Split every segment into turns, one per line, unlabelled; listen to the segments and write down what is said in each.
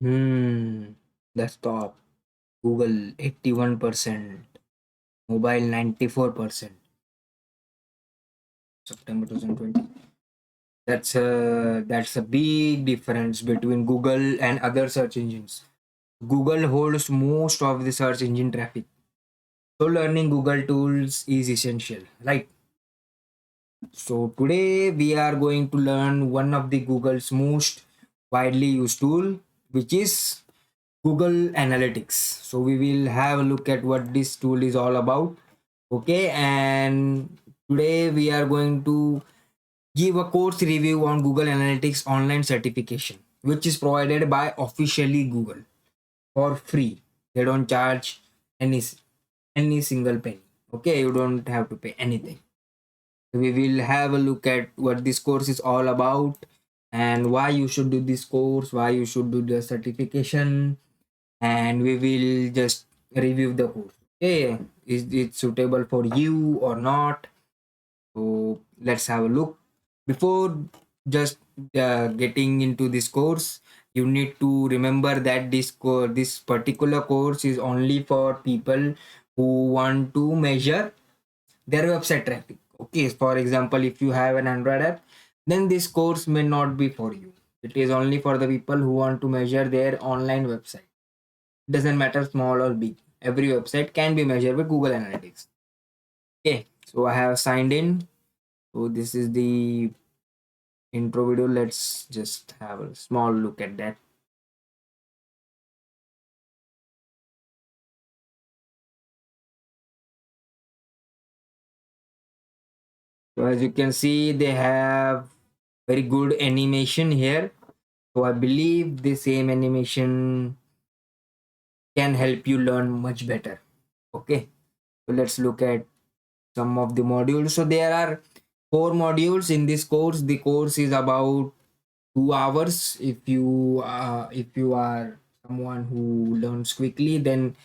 Hmm. Desktop. Google 81%. Mobile 94%. September 2020. That's a big difference between Google and other search engines. Google holds most of the search engine traffic. So learning Google tools is essential, right? So today we are going to learn one of the Google's most widely used tool, which is Google Analytics. So we will have a look at what this tool is all about. Okay, and today we are going to give a course review on Google Analytics online certification, which is provided by officially Google for free. They don't charge any any single penny. Okay, you don't have to pay anything. We will have a look at what this course is all about and why you should do this course, why you should do the certification, and we will just review the course. Okay, is it suitable for you or not? So let's have a look. Before just getting into this course, you need to remember that this particular course is only for people who want to measure their website traffic. Okay, for example, if you have an Android app, then this course may not be for you. It is only for the people who want to measure their online website. Doesn't matter small or big. Every website can be measured with Google Analytics. Okay, so I have signed in. So this is the intro video. Let's just have a small look at that. So as you can see, they have very good animation here. So I believe the same animation can help you learn much better. Okay, so let's look at some of the modules. So there are 4 modules in this course. The course is about 2 hours. If you are someone who learns quickly, then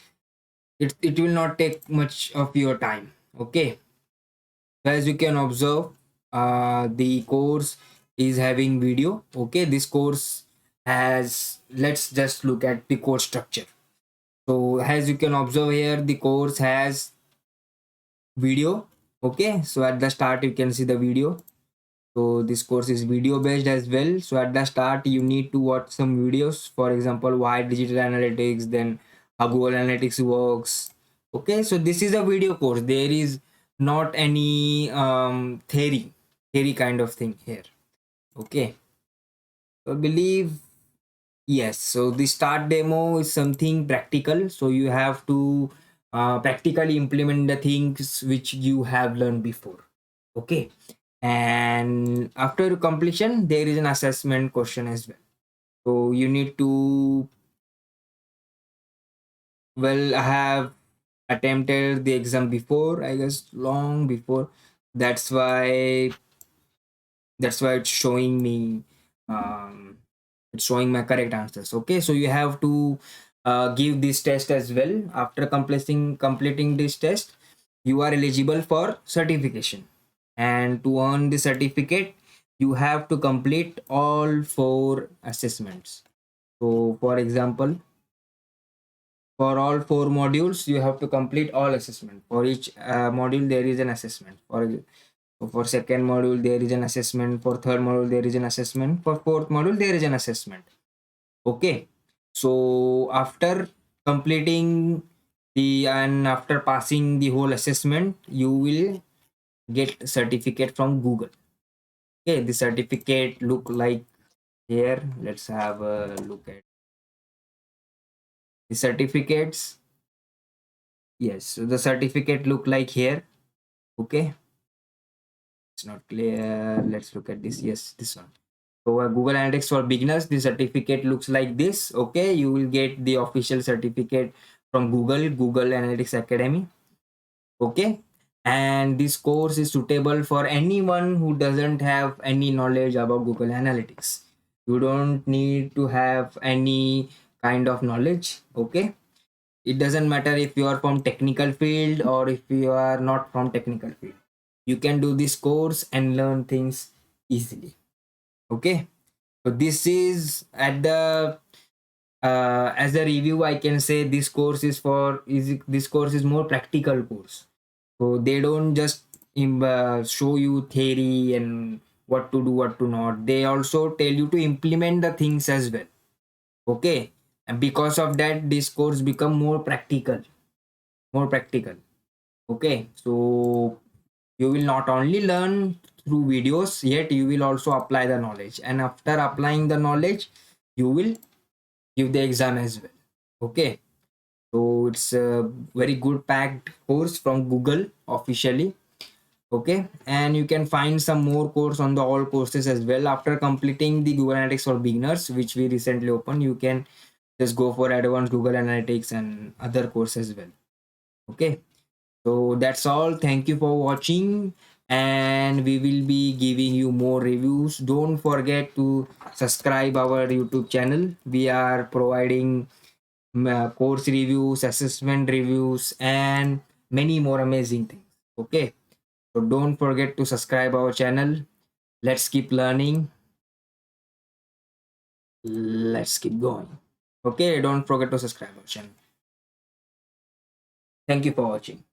it will not take much of your time. Okay, so as you can observe, the course is having video. Okay, this course has, let's just look at the course structure. So as you can observe here, the course has video. Okay, so at the start you can see the video. So this course is video based as well. So at the start you need to watch some videos, for example, why digital analytics, then how Google Analytics works. Okay, so this is a video course. There is not any theory kind of thing here. Okay, so I believe, yes. So the start demo is something practical. So you have to practically implement the things which you have learned before. Okay, and after completion there is an assessment question as well. So you need to, well, I have attempted the exam before, I guess long before. That's why it's showing me, um it's showing my correct answers. Okay, so you have to give this test as well. After completing this test, you are eligible for certification, and to earn the certificate you have to complete all 4 assessments. So for example, for all 4 modules you have to complete all assessment. For each module there is an assessment. For second module there is an assessment, for third module there is an assessment, for fourth module there is an assessment. Okay, so after completing the and after passing the whole assessment you will get certificate from Google. Okay, the certificate look like here. Let's have a look at the certificates. Yes, so the certificate look like here. Okay, it's not clear. Let's look at this. Yes, this one. So Google Analytics for beginners, the certificate looks like this. Okay, you will get the official certificate from Google Analytics Academy. Okay, and this course is suitable for anyone who doesn't have any knowledge about Google Analytics. You don't need to have any kind of knowledge. Okay, it doesn't matter if you are from technical field or if you are not from technical field. You can do this course and learn things easily. Okay, so this is at the as a review, I can say this course is this course is more practical course. So they don't just show you theory and what to do, what to not. They also tell you to implement the things as well. Okay, and because of that, this course become more practical, more practical. Okay, so you will not only learn through videos, yet you will also apply the knowledge, and after applying the knowledge, you will give the exam as well. Okay, so it's a very good packed course from Google officially. Okay, and you can find some more course on the all courses as well. After completing the Google Analytics for beginners, which we recently opened, you can just go for advanced Google Analytics and other courses as well. Okay, so that's all. Thank you for watching, and we will be giving you more reviews. Don't forget to subscribe our YouTube channel. We are providing course reviews, assessment reviews, and many more amazing things. Okay, so don't forget to subscribe our channel. Let's keep learning. Let's keep going. Okay, don't forget to subscribe our channel. Thank you for watching.